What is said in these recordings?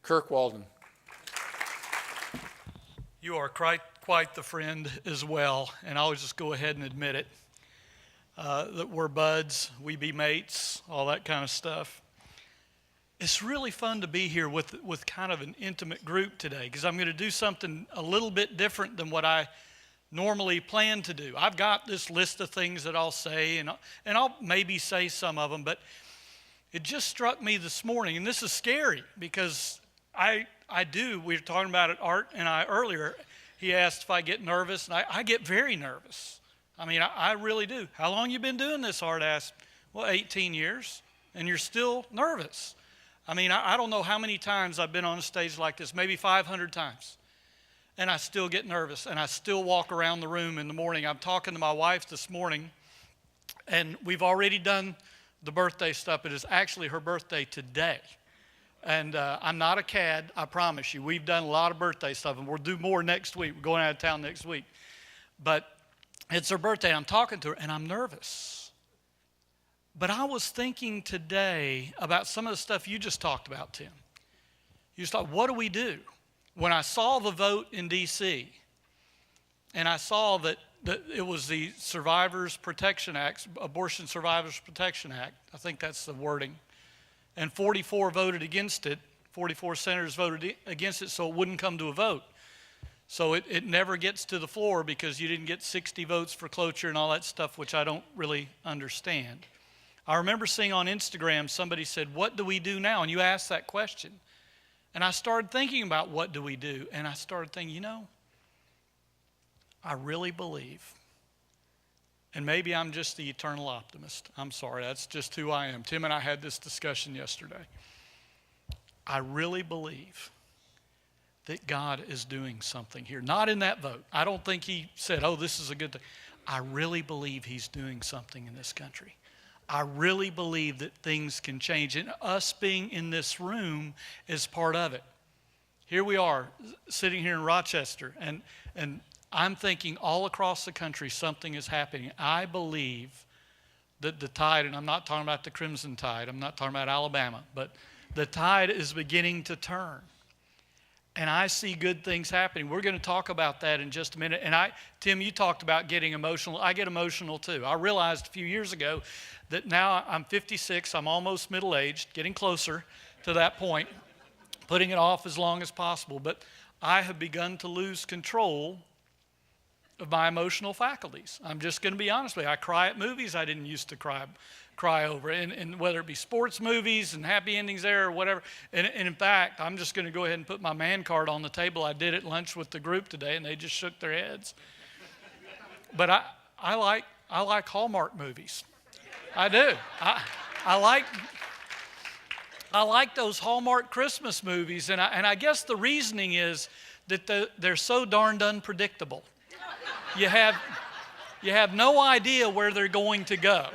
Kirk Walden. You are quite the friend as well, and I'll just go ahead and admit it. That we're buds, we be mates, all that kind of stuff. It's really fun to be here with kind of an intimate group today, because I'm going to do something a little bit different than what I normally plan to do. I've got this list of things that I'll say, and I'll maybe say some of them, but it just struck me this morning, and this is scary because we were talking about it, Art and I, earlier. He asked if I get nervous, and I get very nervous. I mean, I really do. How long you been doing this, Art asked. Well, 18 years, and you're still nervous. I mean, I don't know how many times I've been on a stage like this, maybe 500 times, and I still get nervous, and I still walk around the room in the morning. I'm talking to my wife this morning, and we've already done the birthday stuff. It is actually her birthday today. And I'm not a cad, I promise you. We've done a lot of birthday stuff, and we'll do more next week. We're going out of town next week. But it's her birthday. I'm talking to her, and I'm nervous. But I was thinking today about some of the stuff you just talked about, Tim. You just thought, what do we do? When I saw the vote in D.C., and I saw that it was the Survivors Protection Act, Abortion Survivors Protection Act. I think that's the wording. And 44 voted against it. 44 senators voted against it, so it wouldn't come to a vote. So it never gets to the floor because you didn't get 60 votes for cloture and all that stuff, which I don't really understand. I remember seeing on Instagram, somebody said, what do we do now? And you asked that question. And I started thinking about what do we do. And I started thinking, I really believe, and maybe I'm just the eternal optimist. I'm sorry, that's just who I am. Tim and I had this discussion yesterday. I really believe that God is doing something here. Not in that vote. I don't think he said, oh, this is a good thing. I really believe he's doing something in this country. I really believe that things can change. And us being in this room is part of it. Here we are, sitting here in Rochester, and I'm thinking all across the country something is happening. I believe that the tide, and I'm not talking about the Crimson Tide, I'm not talking about Alabama, but the tide is beginning to turn. And I see good things happening. We're going to talk about that in just a minute. And Tim, you talked about getting emotional. I get emotional too. I realized a few years ago that now I'm 56, I'm almost middle-aged, getting closer to that point, putting it off as long as possible. But I have begun to lose control of my emotional faculties. I'm just going to be honest with you. I cry at movies I didn't used to cry over, and whether it be sports movies and happy endings there or whatever. And in fact, I'm just going to go ahead and put my man card on the table. I did at lunch with the group today, and they just shook their heads. But I like Hallmark movies. I do. I like those Hallmark Christmas movies, and I guess the reasoning is that they're so darned unpredictable. You have no idea where they're going to go.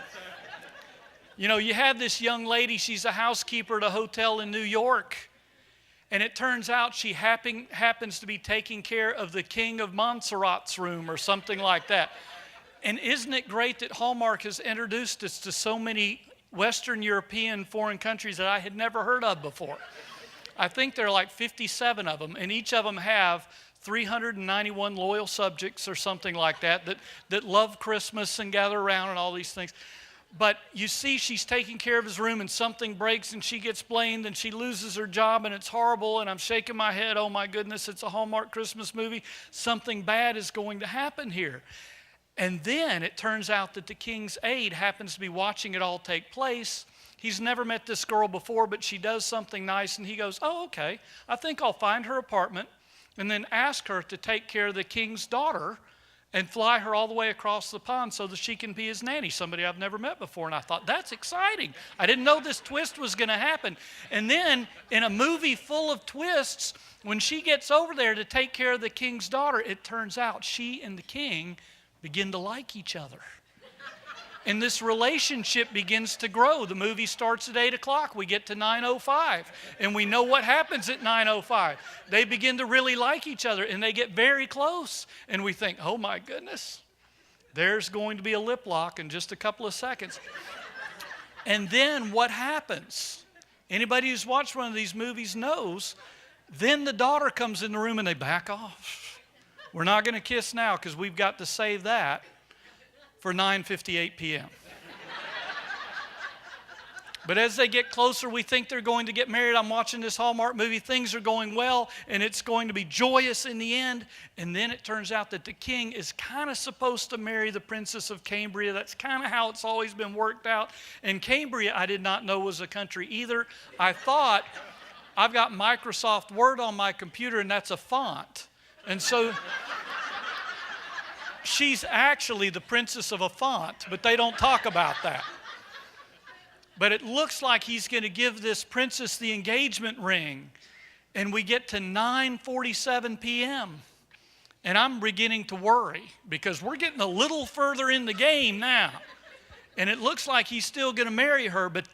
You have this young lady, she's a housekeeper at a hotel in New York, and it turns out she happens to be taking care of the King of Montserrat's room or something like that. And isn't it great that Hallmark has introduced us to so many Western European foreign countries that I had never heard of before? I think there are like 57 of them, and each of them have 391 loyal subjects or something like that love Christmas and gather around and all these things. But you see, she's taking care of his room, and something breaks, and she gets blamed, and she loses her job, and it's horrible, and I'm shaking my head. Oh, my goodness, it's a Hallmark Christmas movie. Something bad is going to happen here. And then it turns out that the king's aide happens to be watching it all take place. He's never met this girl before, but she does something nice, and he goes, oh, okay, I think I'll find her apartment and then ask her to take care of the king's daughter and fly her all the way across the pond so that she can be his nanny, somebody I've never met before. And I thought, that's exciting. I didn't know this twist was going to happen. And then in a movie full of twists, when she gets over there to take care of the king's daughter, it turns out she and the king begin to like each other. And this relationship begins to grow. The movie starts at 8 o'clock. We get to 9:05, and we know what happens at 9:05. They begin to really like each other, and they get very close. And we think, oh my goodness, there's going to be a lip lock in just a couple of seconds. And then what happens? Anybody who's watched one of these movies knows Then the daughter comes in the room and they back off. We're not going to kiss now because we've got to save that for 9:58 p.m. But as they get closer, we think they're going to get married. I'm watching this Hallmark movie. Things are going well, and it's going to be joyous in the end. And then it turns out that the king is kind of supposed to marry the princess of Cambria. That's kind of how it's always been worked out. And Cambria, I did not know was a country either. I thought, I've got Microsoft Word on my computer, and that's a font. And so she's actually the princess of a font, but they don't talk about that. But it looks like he's going to give this princess the engagement ring. And we get to 9:47 p.m. And I'm beginning to worry because we're getting a little further in the game now. And it looks like he's still going to marry her. But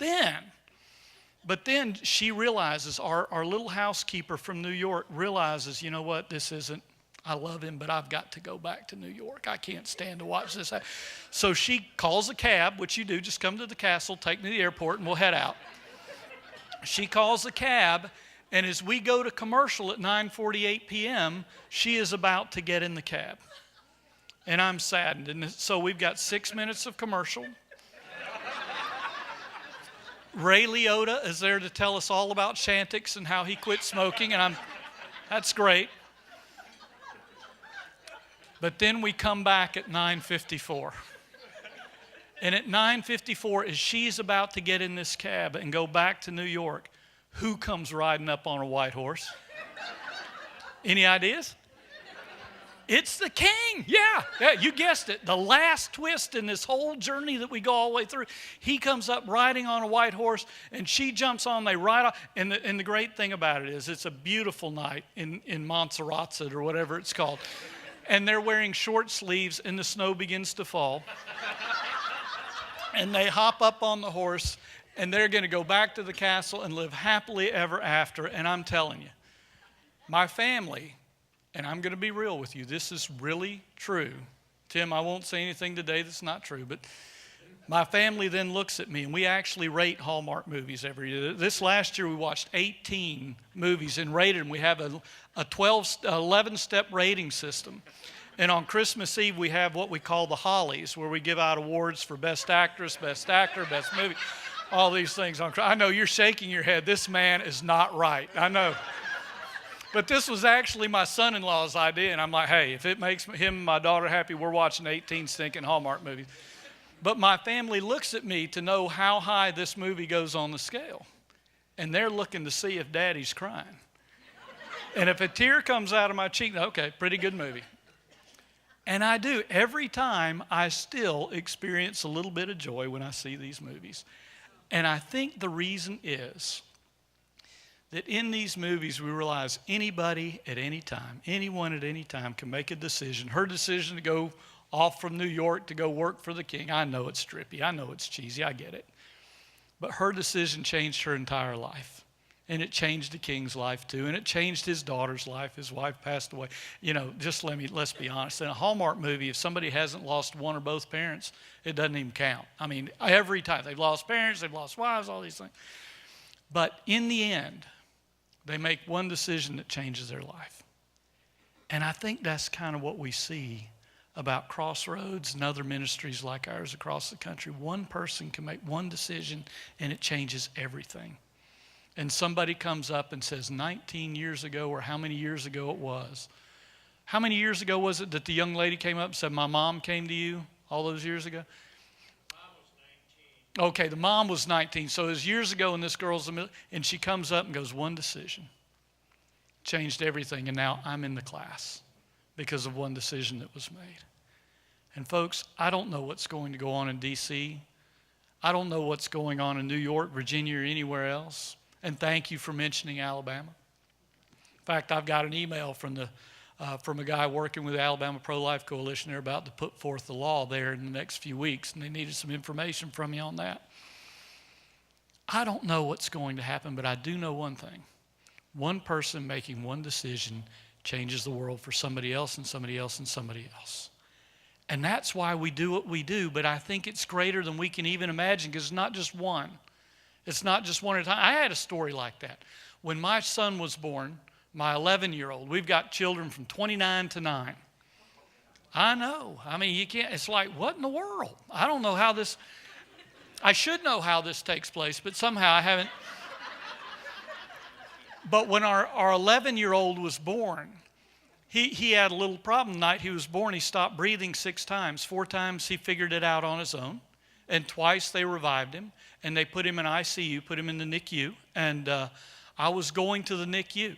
then she realizes, our little housekeeper from New York realizes, you know what, this isn't, I love him, but I've got to go back to New York. I can't stand to watch this. So she calls a cab, which you do, just come to the castle, take me to the airport, and we'll head out. She calls a cab, and as we go to commercial at 9:48 p.m., she is about to get in the cab. And I'm saddened. And so we've got 6 minutes of commercial. Ray Liotta is there to tell us all about Chantix and how he quit smoking, and that's great. But then we come back at 9:54. And at 9:54, as she's about to get in this cab and go back to New York, who comes riding up on a white horse? Any ideas? It's the king. Yeah, you guessed it. The last twist in this whole journey that we go all the way through. He comes up riding on a white horse, and she jumps on. They ride off. And the great thing about it is it's a beautiful night in Montserrat or whatever it's called. And they're wearing short sleeves, and the snow begins to fall. And they hop up on the horse, and they're going to go back to the castle and live happily ever after. And I'm telling you, my family, and I'm going to be real with you, this is really true. Tim, I won't say anything today that's not true, but my family then looks at me, and we actually rate Hallmark movies every year. This last year, we watched 18 movies and rated them. We have a 11-step rating system. And on Christmas Eve, we have what we call the Hollies, where we give out awards for Best Actress, Best Actor, Best Movie, all these things. I know you're shaking your head. This man is not right. I know. But this was actually my son-in-law's idea, and I'm like, hey, if it makes him and my daughter happy, we're watching 18 stinking Hallmark movies. But my family looks at me to know how high this movie goes on the scale. And they're looking to see if Daddy's crying. And if a tear comes out of my cheek, okay, pretty good movie. And I do. Every time I still experience a little bit of joy when I see these movies. And I think the reason is that in these movies we realize anybody at any time, anyone at any time can make a decision. Her decision to go off from New York to go work for the king. I know it's trippy. I know it's cheesy. I get it. But her decision changed her entire life. And it changed the king's life too. And it changed his daughter's life. His wife passed away. You know, let's be honest. In a Hallmark movie, if somebody hasn't lost one or both parents, it doesn't even count. I mean, every time. They've lost parents, they've lost wives, all these things. But in the end, they make one decision that changes their life. And I think that's kind of what we see about Crossroads and other ministries like ours across the country. One person can make one decision and it changes everything. And somebody comes up and says 19 years ago, or how many years ago it was. How many years ago was it that the young lady came up and said, my mom came to you all those years ago? Mom was 19. Okay, the mom was 19. So it was years ago, and this girl's and she comes up and goes, one decision. Changed everything, and now I'm in the class because of one decision that was made. And folks, I don't know what's going to go on in D.C. I don't know what's going on in New York, Virginia, or anywhere else. And thank you for mentioning Alabama. In fact, I've got an email from a guy working with the Alabama Pro-Life Coalition. They're about to put forth the law there in the next few weeks, and they needed some information from me on that. I don't know what's going to happen, but I do know one thing. One person making one decision changes the world for somebody else and somebody else and somebody else. And that's why we do what we do, but I think it's greater than we can even imagine because it's not just one. It's not just one at a time. I had a story like that. When my son was born, my 11-year-old. We've got children from 29 to 9. I know. I mean, you can't, it's like, what in the world? I don't know how this, I should know how this takes place, but somehow I haven't. But when our 11-year-old was born, he had a little problem the night he was born. He stopped breathing 6 times. 4 times he figured it out on his own, and twice they revived him, and they put him in ICU, put him in the NICU, and I was going to the NICU.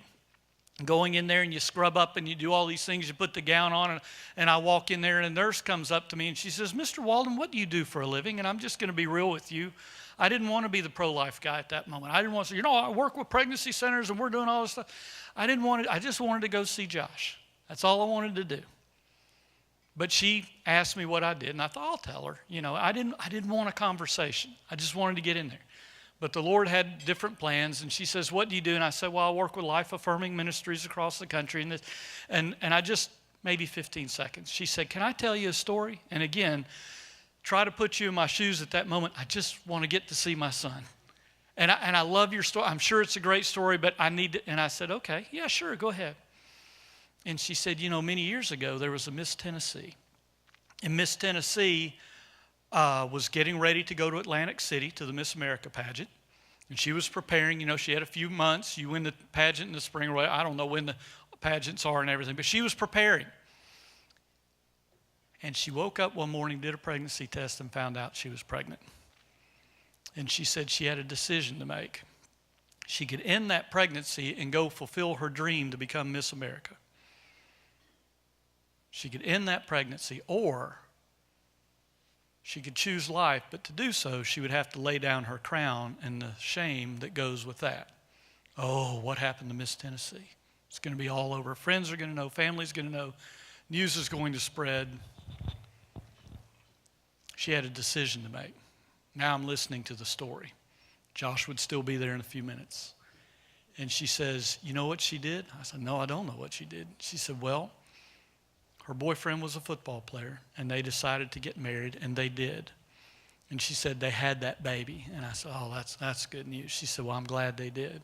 Going in there and you scrub up and you do all these things, you put the gown on, and I walk in there and a nurse comes up to me and she says, Mr. Walden, what do you do for a living? And I'm just going to be real with you. I didn't want to be the pro-life guy at that moment. I didn't want to say, I work with pregnancy centers and we're doing all this stuff. I just wanted to go see Josh. That's all I wanted to do. But she asked me what I did, and I thought, I'll tell her. I didn't want a conversation. I just wanted to get in there. But the Lord had different plans, and she says, what do you do? And I said, well, I work with life-affirming ministries across the country. And I just, maybe 15 seconds. She said, can I tell you a story? And again, try to put you in my shoes at that moment. I just want to get to see my son. And I love your story. I'm sure it's a great story, but I need to. And I said, okay, yeah, sure, go ahead. And she said, many years ago, there was a Miss Tennessee. And Miss Tennessee was getting ready to go to Atlantic City to the Miss America pageant. And she was preparing, she had a few months. You win the pageant in the spring. I don't know when the pageants are and everything, but she was preparing. And she woke up one morning, did a pregnancy test, and found out she was pregnant. And she said she had a decision to make. She could end that pregnancy and go fulfill her dream to become Miss America. She could end that pregnancy, or she could choose life, but to do so, she would have to lay down her crown and the shame that goes with that. Oh, what happened to Miss Tennessee? It's going to be all over. Friends are going to know. Family's going to know. News is going to spread. She had a decision to make. Now I'm listening to the story. Josh would still be there in a few minutes. And she says, you know what she did? I said, no, I don't know what she did. She said, well, her boyfriend was a football player, and they decided to get married, and they did. And she said they had that baby. And I said, oh, that's good news. She said, well, I'm glad they did.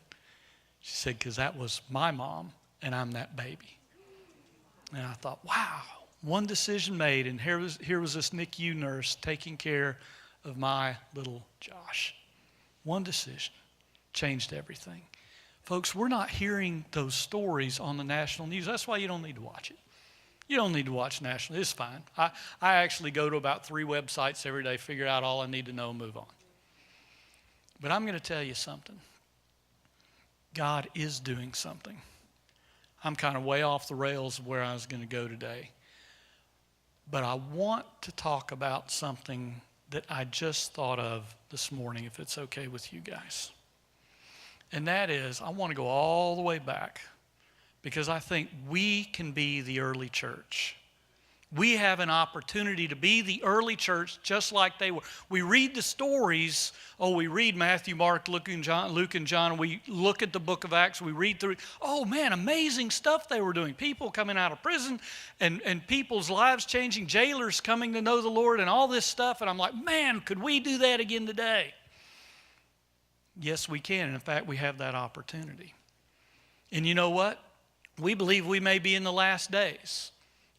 She said, because that was my mom, and I'm that baby. And I thought, wow, one decision made, and here was this NICU nurse taking care of my little Josh. One decision changed everything. Folks, we're not hearing those stories on the national news. That's why you don't need to watch it. You don't need to watch national. It's fine. I actually go to about 3 websites every day, figure out all I need to know, and move on. But I'm going to tell you something. God is doing something. I'm kind of way off the rails of where I was going to go today. But I want to talk about something that I just thought of this morning, if it's okay with you guys. And that is, I want to go all the way back, because I think we can be the early church. We have an opportunity to be the early church just like they were. We read the stories. We read Matthew, Mark, Luke, and John. We look at the book of Acts. We read through. Oh, man, amazing stuff they were doing. People coming out of prison and people's lives changing. Jailers coming to know the Lord and all this stuff. And I'm like, man, could we do that again today? Yes, we can. And in fact, we have that opportunity. And you know what? We believe we may be in the last days.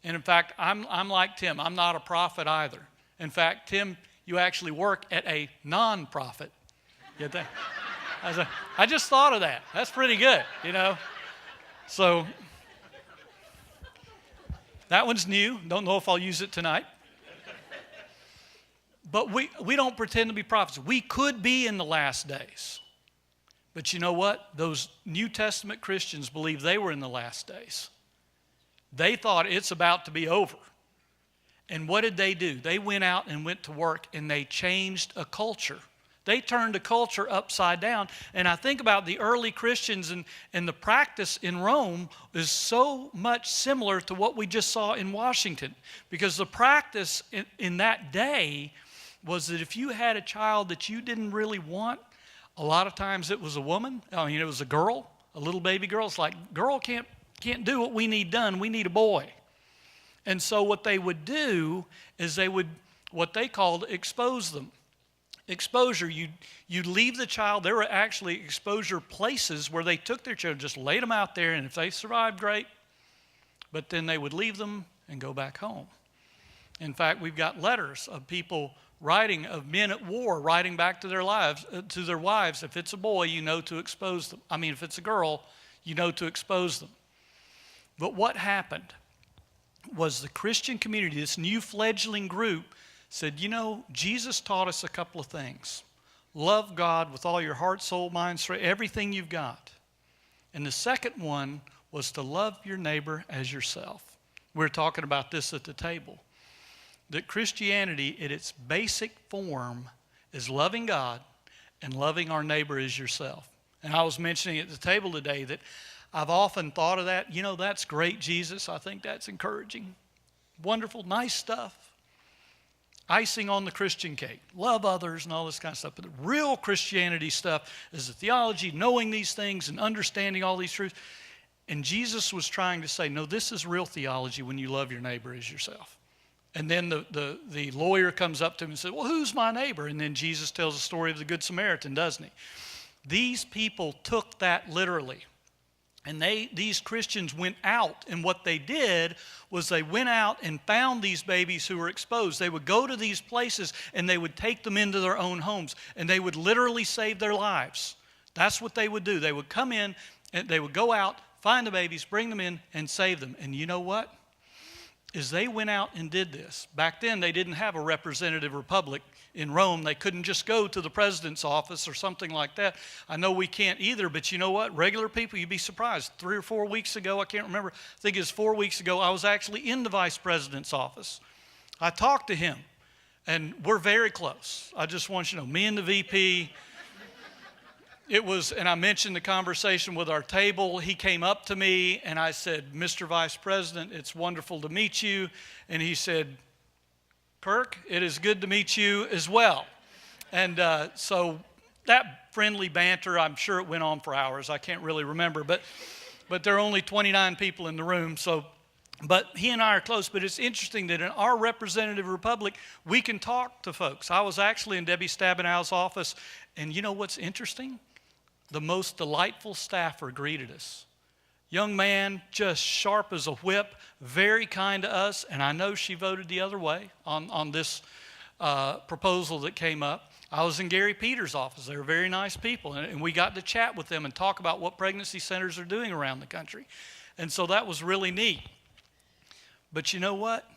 And in fact, I'm like Tim. I'm not a prophet either. In fact, Tim, you actually work at a non-profit. Get that? I just thought of that. That's pretty good, So that one's new. Don't know if I'll use it tonight. But we don't pretend to be prophets. We could be in the last days. But you know what? Those New Testament Christians believe they were in the last days. They thought it's about to be over. And what did they do? They went out and went to work, and they changed a culture. They turned a culture upside down. And I think about the early Christians, and the practice in Rome is so much similar to what we just saw in Washington. Because the practice in that day was that if you had a child that you didn't really want, a lot of times it was a woman. It was a girl, a little baby girl. It's like, girl can't do what we need done. We need a boy. And so what they would do is they would, what they called, expose them. Exposure, you'd leave the child. There were actually exposure places where they took their children, just laid them out there, and if they survived, great. But then they would leave them and go back home. In fact, we've got letters of people writing, of men at war, writing back to their wives. If it's a boy, you know to expose them. I mean, if it's a girl, you know to expose them. But what happened was the Christian community, this new fledgling group, said, you know, Jesus taught us a couple of things. Love God with all your heart, soul, mind, strength, everything you've got. And the second one was to love your neighbor as yourself. We were talking about this at the table. That Christianity, in its basic form, is loving God and loving our neighbor as yourself. And I was mentioning at the table today that I've often thought of that. You know, that's great, Jesus. I think that's encouraging. Wonderful, nice stuff. Icing on the Christian cake. Love others and all this kind of stuff. But the real Christianity stuff is the theology, knowing these things and understanding all these truths. And Jesus was trying to say, no, this is real theology when you love your neighbor as yourself. And then the lawyer comes up to him and says, well, who's my neighbor? And then Jesus tells the story of the Good Samaritan, doesn't he? These people took that literally. And these Christians went out, and what they did was they went out and found these babies who were exposed. They would go to these places, and they would take them into their own homes, and they would literally save their lives. That's what they would do. They would come in, and they would go out, find the babies, bring them in, and save them. And you know what? As they went out and did this, back then they didn't have a representative republic in Rome. They couldn't just go to the president's office or something like that. I know we can't either, but you know what? Regular people, you'd be surprised. 3 or 4 weeks ago, I can't remember, I think it was 4 weeks ago, I was actually in the vice president's office. I talked to him, and we're very close. I just want you to know, me and the VP, it was, and I mentioned the conversation with our table. He came up to me and I said, Mr. Vice President, it's wonderful to meet you. And he said, Kirk, it is good to meet you as well. And so that friendly banter, I'm sure it went on for hours. I can't really remember, but there are only 29 people in the room. But he and I are close. But it's interesting that in our representative republic, we can talk to folks. I was actually in Debbie Stabenow's office, and you know what's interesting? The most delightful staffer greeted us. Young man, just sharp as a whip, very kind to us, and I know she voted the other way on this proposal that came up. I was in Gary Peters' office. They were very nice people, and we got to chat with them and talk about what pregnancy centers are doing around the country. And so that was really neat. But you know what?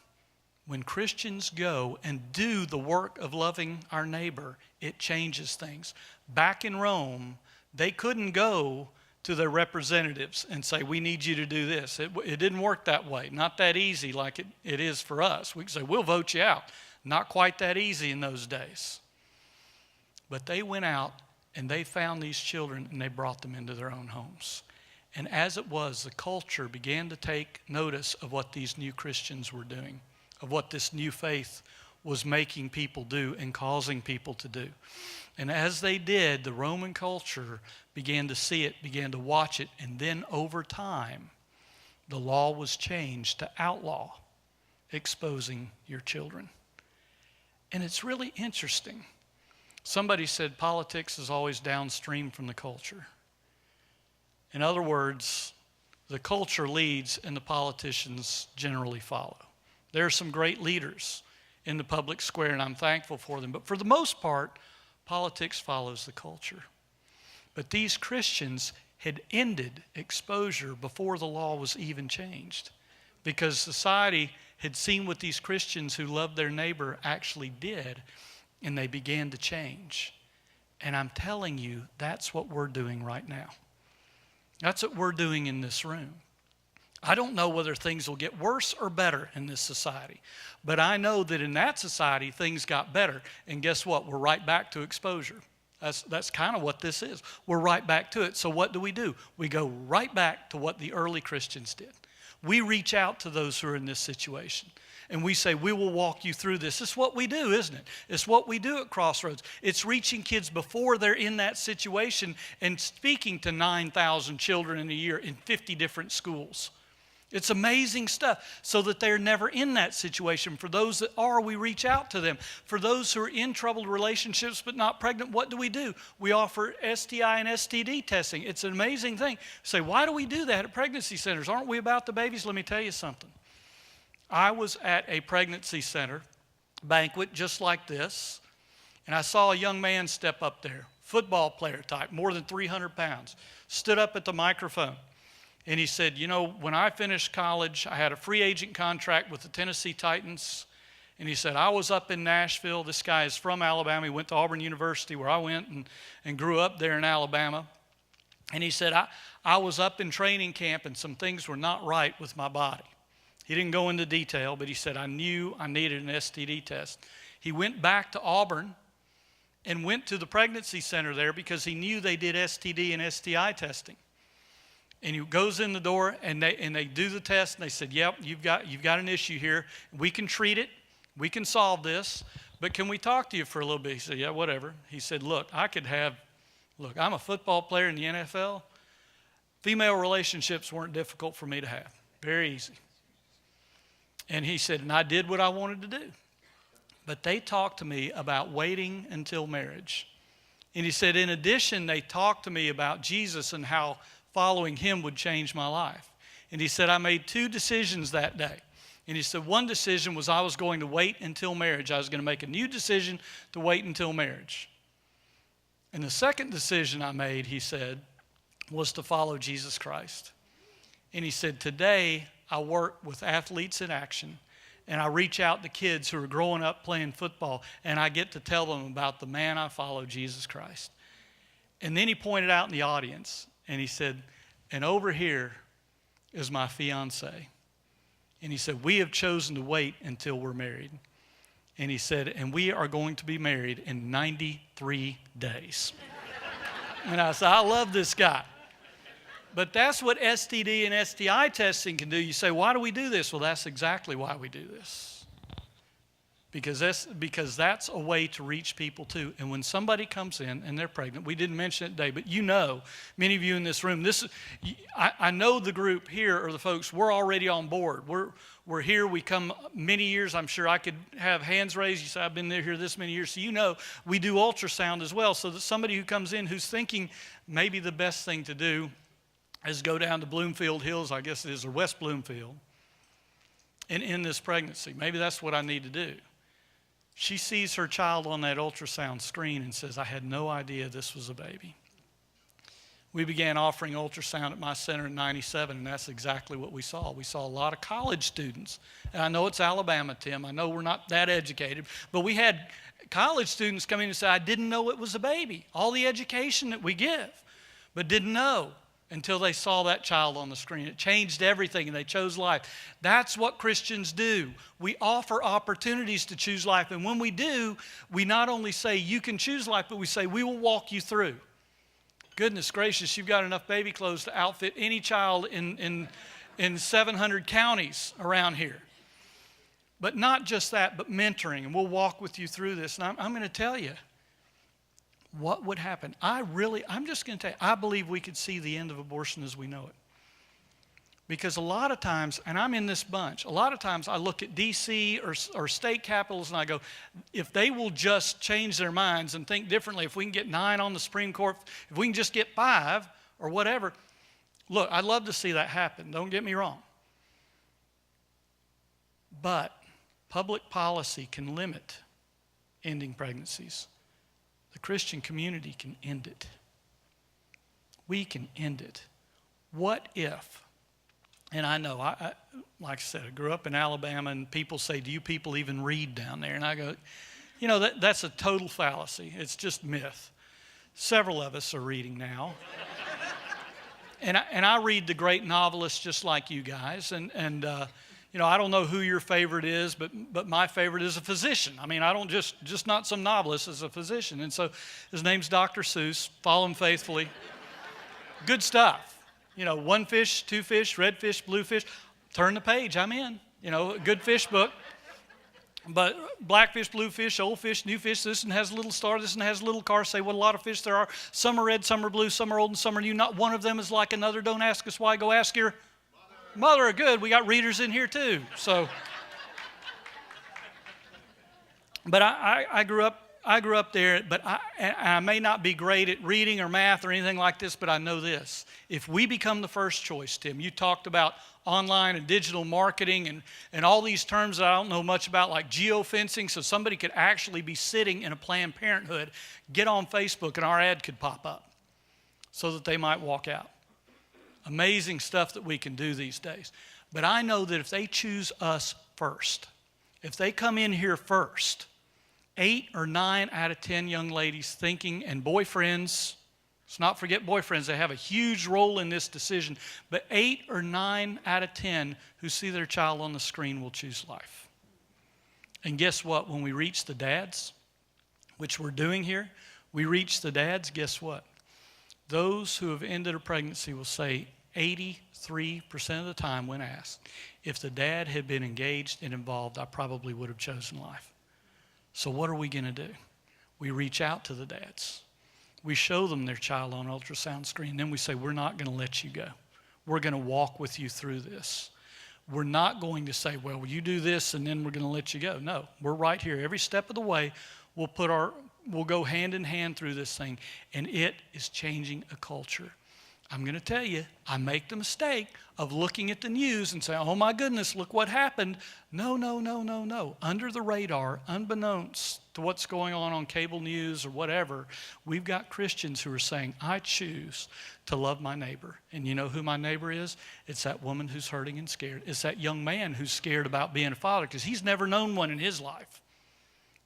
When Christians go and do the work of loving our neighbor, it changes things. Back in Rome, they couldn't go to their representatives and say, we need you to do this. It didn't work that way. Not that easy like it is for us. We can say, we'll vote you out. Not quite that easy in those days. But they went out and they found these children and they brought them into their own homes. And as it was, the culture began to take notice of what these new Christians were doing, of what this new faith was making people do and causing people to do. And as they did, the Roman culture began to see it, began to watch it, and then over time, the law was changed to outlaw exposing your children. And it's really interesting. Somebody said politics is always downstream from the culture. In other words, the culture leads and the politicians generally follow. There are some great leaders in the public square, and I'm thankful for them. But for the most part, politics follows the culture. But these Christians had ended exposure before the law was even changed, because society had seen what these Christians who loved their neighbor actually did, and they began to change. And I'm telling you, that's what we're doing right now. That's what we're doing in this room. I don't know whether things will get worse or better in this society, but I know that in that society, things got better. And guess what? We're right back to exposure. That's kind of what this is. We're right back to it. So what do? We go right back to what the early Christians did. We reach out to those who are in this situation. And we say, we will walk you through this. It's what we do, isn't it? It's what we do at Crossroads. It's reaching kids before they're in that situation and speaking to 9,000 children in a year in 50 different schools. It's amazing stuff, so that they're never in that situation. For those that are, we reach out to them. For those who are in troubled relationships but not pregnant, what do? We offer STI and STD testing. It's an amazing thing. You say, why do we do that at pregnancy centers? Aren't we about the babies? Let me tell you something. I was at a pregnancy center banquet just like this, and I saw a young man step up there, football player type, more than 300 pounds, stood up at the microphone. And he said, when I finished college, I had a free agent contract with the Tennessee Titans. And he said, I was up in Nashville. This guy is from Alabama. He went to Auburn University, where I went and grew up there in Alabama. And he said, I was up in training camp, and some things were not right with my body. He didn't go into detail, but he said, I knew I needed an STD test. He went back to Auburn and went to the pregnancy center there because he knew they did STD and STI testing. And he goes in the door, and they do the test, and they said, yep, you've got an issue here. We can treat it. We can solve this. But can we talk to you for a little bit? He said, yeah, whatever. He said, look, I'm a football player in the NFL. Female relationships weren't difficult for me to have. Very easy. And he said, and I did what I wanted to do. But they talked to me about waiting until marriage. And he said, in addition, they talked to me about Jesus and how following him would change my life. And he said, I made 2 decisions that day. And he said, one decision was I was going to wait until marriage. I was going to make a new decision to wait until marriage. And the second decision I made, he said, was to follow Jesus Christ. And he said, today I work with athletes in action, and I reach out to kids who are growing up playing football, and I get to tell them about the man I follow, Jesus Christ. And then he pointed out in the audience, and he said, and over here is my fiance. And he said, we have chosen to wait until we're married. And he said, and we are going to be married in 93 days. And I said, I love this guy. But that's what STD and STI testing can do. You say, why do we do this? Well, that's exactly why we do this. Because that's a way to reach people too. And when somebody comes in and they're pregnant, we didn't mention it today, but many of you in this room, I know the group here are the folks, we're already on board. We're here, we come many years. I'm sure I could have hands raised. You say, I've been here this many years. So we do ultrasound as well. So that somebody who comes in who's thinking maybe the best thing to do is go down to Bloomfield Hills, I guess it is, or West Bloomfield, and in this pregnancy. Maybe that's what I need to do. She sees her child on that ultrasound screen and says, I had no idea this was a baby. We began offering ultrasound at my center in 97, and that's exactly what we saw. We saw a lot of college students. And I know it's Alabama, Tim. I know we're not that educated, but we had college students come in and say, I didn't know it was a baby. All the education that we give, but didn't know until they saw that child on the screen. It changed everything, and they chose life. That's what Christians do. We offer opportunities to choose life, and when we do, we not only say you can choose life, but we say we will walk you through. Goodness gracious, you've got enough baby clothes to outfit any child in 700 counties around here. But not just that, but mentoring, and we'll walk with you through this. And I'm going to tell you, what would happen? I'm just going to tell you, I believe we could see the end of abortion as we know it. Because a lot of times, and I'm in this bunch, a lot of times I look at D.C. or state capitals and I go, if they will just change their minds and think differently, if we can get 9 on the Supreme Court, if we can just get 5 or whatever, look, I'd love to see that happen. Don't get me wrong. But public policy can limit ending pregnancies. The Christian community can end it. We can end it. What if, and I know, I like I said, I grew up in Alabama, and people say, do you people even read down there? And I go, that's a total fallacy. It's just myth. Several of us are reading now. and I read the great novelists just like you guys, and I don't know who your favorite is, but my favorite is a physician. I mean, I don't just not some novelist, as a physician. And so his name's Dr. Seuss. Follow him faithfully. Good stuff. 1 fish, 2 fish, red fish, blue fish. Turn the page, I'm in. A good fish book. But black fish, blue fish, old fish, new fish. This one has a little star. This one has a little car. Say what a lot of fish there are. Some are red, some are blue, some are old, and some are new. Not one of them is like another. Don't ask us why. Go ask your Mother are good. We got readers in here too. So, but I grew up there, but I may not be great at reading or math or anything like this, but I know this. If we become the first choice, Tim, you talked about online and digital marketing and all these terms that I don't know much about, like geofencing, so somebody could actually be sitting in a Planned Parenthood, get on Facebook, and our ad could pop up so that they might walk out. Amazing stuff that we can do these days. But I know that if they choose us first, if they come in here first, 8 or 9 out of 10 young ladies thinking, and boyfriends, let's not forget boyfriends, they have a huge role in this decision, but 8 or 9 out of 10 who see their child on the screen will choose life. And guess what? When we reach the dads, which we're doing here, we reach the dads, guess what? Those who have ended a pregnancy will say 83% of the time when asked, if the dad had been engaged and involved, I probably would have chosen life. So what are we going to do? We reach out to the dads. We show them their child on ultrasound screen. Then we say, we're not going to let you go. We're going to walk with you through this. We're not going to say, well, you do this and then we're going to let you go. No, we're right here. Every step of the way, we'll go hand in hand through this thing. And it is changing a culture. I'm going to tell you, I make the mistake of looking at the news and saying, oh my goodness, look what happened. No. Under the radar, unbeknownst to what's going on cable news or whatever, we've got Christians who are saying, I choose to love my neighbor. And you know who my neighbor is? It's that woman who's hurting and scared. It's that young man who's scared about being a father because he's never known one in his life.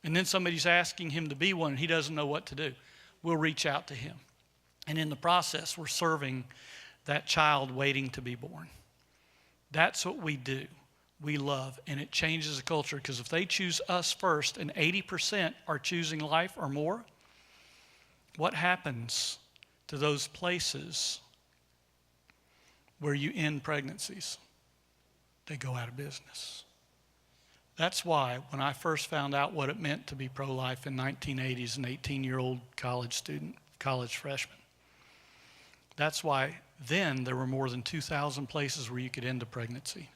And then somebody's asking him to be one and he doesn't know what to do. We'll reach out to him. And in the process, we're serving that child waiting to be born. That's what we do. We love, and it changes the culture, because if they choose us first and 80% are choosing life or more, what happens to those places where you end pregnancies? They go out of business. That's why when I first found out what it meant to be pro-life in 1980s, an 18-year-old college freshman, that's why then there were more than 2,000 places where you could end a pregnancy.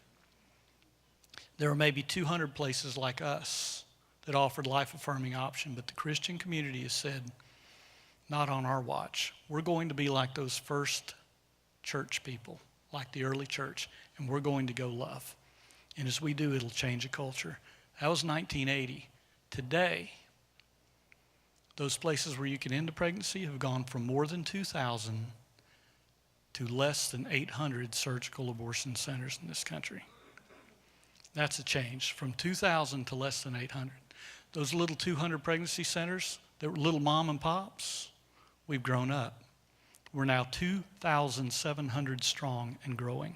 There were maybe 200 places like us that offered life-affirming option, but the Christian community has said, not on our watch. We're going to be like those first church people, like the early church, and we're going to go love. And as we do, it'll change a culture. That was 1980. Today, those places where you can end a pregnancy have gone from more than 2,000 to less than 800 surgical abortion centers in this country. That's a change, from 2,000 to less than 800. Those little 200 pregnancy centers that were little mom and pops, we've grown up. We're now 2,700 strong and growing.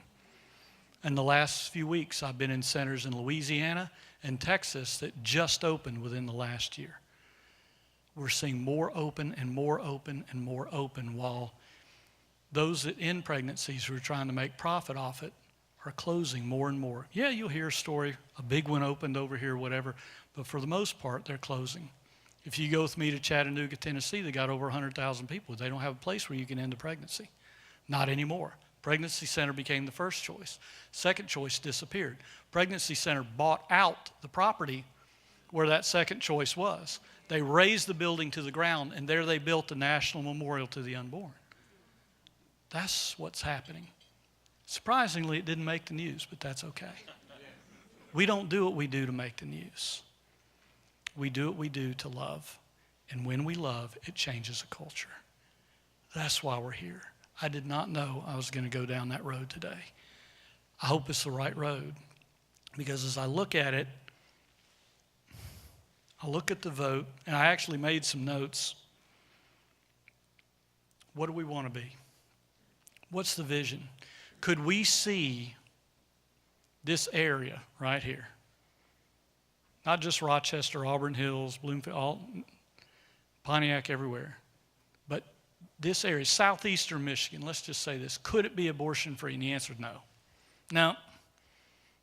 In the last few weeks, I've been in centers in Louisiana and Texas that just opened within the last year. We're seeing more open and more open and more open, while those that end pregnancies who are trying to make profit off it are closing more and more. Yeah, you'll hear a story, a big one opened over here, whatever, but for the most part, they're closing. If you go with me to Chattanooga, Tennessee, they got over 100,000 people. They don't have a place where you can end a pregnancy. Not anymore. Pregnancy center became the first choice. Second choice disappeared. Pregnancy center bought out the property where that second choice was. They razed the building to the ground, and there they built a national memorial to the unborn. That's what's happening. Surprisingly, it didn't make the news, but that's okay. We don't do what we do to make the news. We do what we do to love. And when we love, it changes a culture. That's why we're here. I did not know I was going to go down that road today. I hope it's the right road, because as I look at it, I look at the vote, and I actually made some notes. What do we want to be? What's the vision? Could we see this area right here? Not just Rochester, Auburn Hills, Bloomfield, Pontiac, everywhere. But this area, southeastern Michigan, let's just say this. Could it be abortion-free? And the answer is no. No.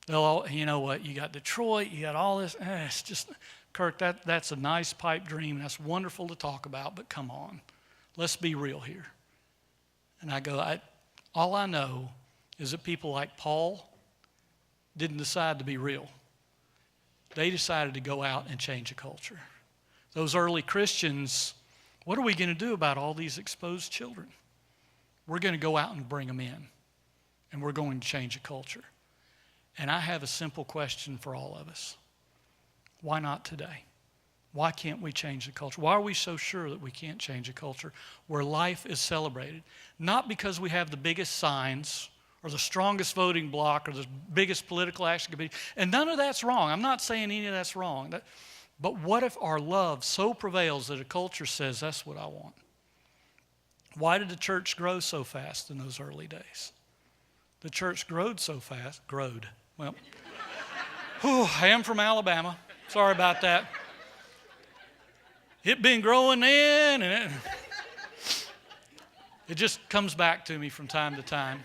They'll all, you know what, you got Detroit, you got all this. It's just, Kirk, that's a nice pipe dream. That's wonderful to talk about, but come on. Let's be real here. And I go, all I know is that people like Paul didn't decide to be real. They decided to go out and change a culture. Those early Christians, what are we going to do about all these exposed children? We're going to go out and bring them in, and we're going to change a culture. And I have a simple question for all of us. Why not today? Why can't we change the culture? Why are we so sure that we can't change a culture where life is celebrated? Not because we have the biggest signs or the strongest voting bloc or the biggest political action committee. And none of that's wrong. I'm not saying any of that's wrong. But what if our love so prevails that a culture says, that's what I want? Why did the church grow so fast in those early days? The church growed so fast. Well, I am from Alabama. Sorry about that. It been growing in, and it just comes back to me from time to time.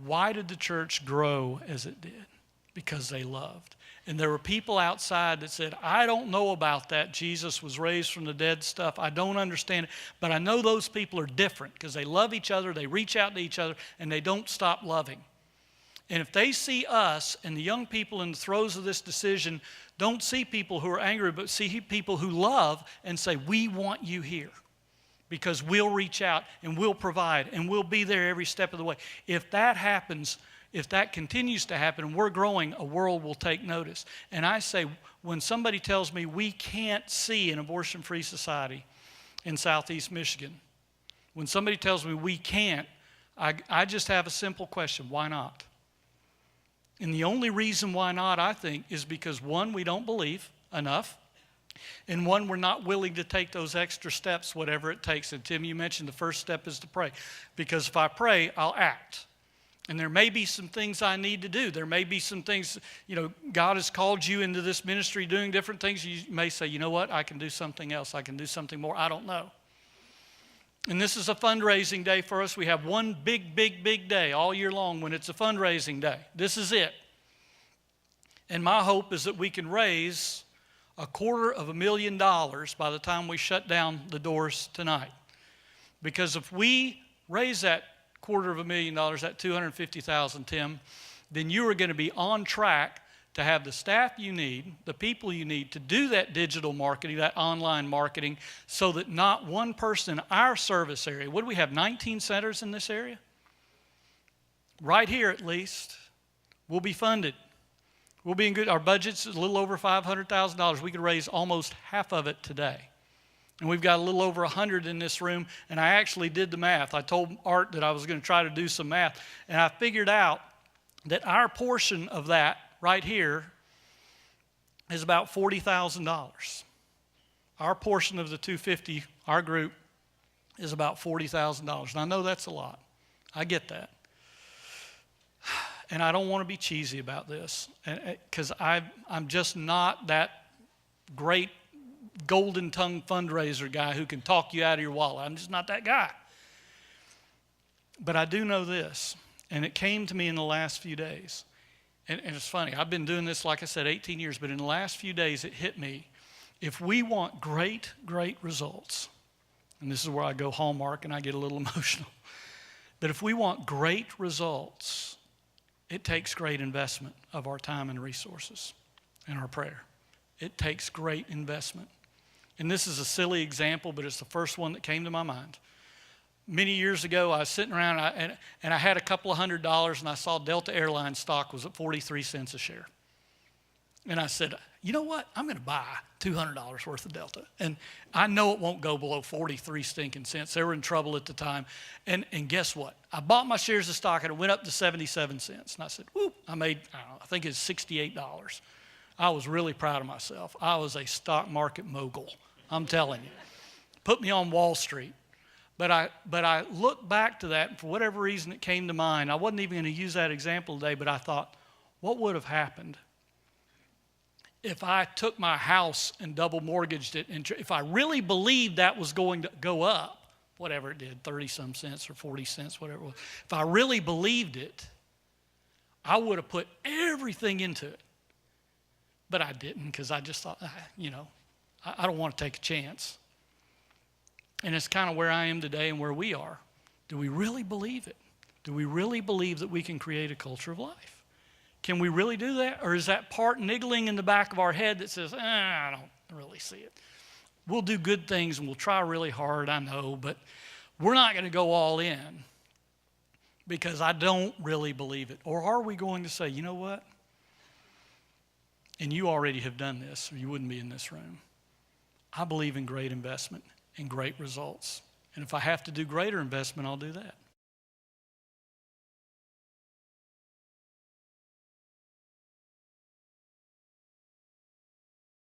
Why did the church grow as it did? Because they loved. And there were people outside that said, I don't know about that Jesus was raised from the dead stuff. I don't understand it. But I know those people are different because they love each other, they reach out to each other, and they don't stop loving. And if they see us and the young people in the throes of this decision don't see people who are angry, but see people who love and say, we want you here because we'll reach out and we'll provide and we'll be there every step of the way. If that happens, if that continues to happen and we're growing, a world will take notice. And I say, when somebody tells me we can't see an abortion-free society in Southeast Michigan, when somebody tells me we can't, I just have a simple question, why not? And the only reason why not, I think, is because one, we don't believe enough, and one, we're not willing to take those extra steps, whatever it takes. And Tim, you mentioned the first step is to pray. Because if I pray, I'll act. And there may be some things I need to do. There may be some things, God has called you into this ministry doing different things. You may say, you know what, I can do something else. I can do something more. I don't know. And this is a fundraising day for us. We have one big day all year long when it's a fundraising day. This is it. And my hope is that we can raise $250,000 by the time we shut down the doors tonight. Because if we raise that $250,000, that $250,000, Tim, then you are going to be on track to have the staff you need, the people you need to do that digital marketing, that online marketing, so that not one person in our service area, what do we have, 19 centers in this area? Right here at least, will be funded. We'll be in good, our budget's a little over $500,000. We could raise almost half of it today. And we've got a little over 100 in this room, and I actually did the math. I told Art that I was going to try to do some math, and I figured out that our portion of that right here is about $40,000. Our portion of the 250, our group, is about $40,000. And I know that's a lot. I get that. And I don't want to be cheesy about this because I'm just not that great golden tongue fundraiser guy who can talk you out of your wallet. I'm just not that guy. But I do know this, and it came to me in the last few days. And it's funny, I've been doing this, like I said, 18 years, but in the last few days it hit me. If we want great results, and this is where I go Hallmark and I get a little emotional, but if we want great results, it takes great investment of our time and resources and our prayer. It takes great investment. And this is a silly example, but it's the first one that came to my mind. Many years ago, I was sitting around and I had a couple of $100, and I saw Delta Airlines stock was at 43 cents a share. And I said, you know what? I'm going to buy $200 worth of Delta. And I know it won't go below 43 stinking cents. They were in trouble at the time. And guess what? I bought my shares of stock, and it went up to 77 cents. And I said, whoop, I made, I think it's $68. I was really proud of myself. I was a stock market mogul, I'm telling you. Put me on Wall Street. But I look back to that, and for whatever reason it came to mind. I wasn't even going to use that example today, but I thought, what would have happened if I took my house and double mortgaged it, and if I really believed that was going to go up, whatever it did, 30-some cents or 40 cents, whatever it was. If I really believed it, I would have put everything into it. But I didn't, because I just thought, I don't want to take a chance. And it's kind of where I am today and where we are. Do we really believe it? Do we really believe that we can create a culture of life? Can we really do that? Or is that part niggling in the back of our head that says, I don't really see it? We'll do good things and we'll try really hard, I know, but we're not going to go all in because I don't really believe it. Or are we going to say, you know what? And you already have done this, or you wouldn't be in this room. I believe in great investment and great results. And if I have to do greater investment, I'll do that.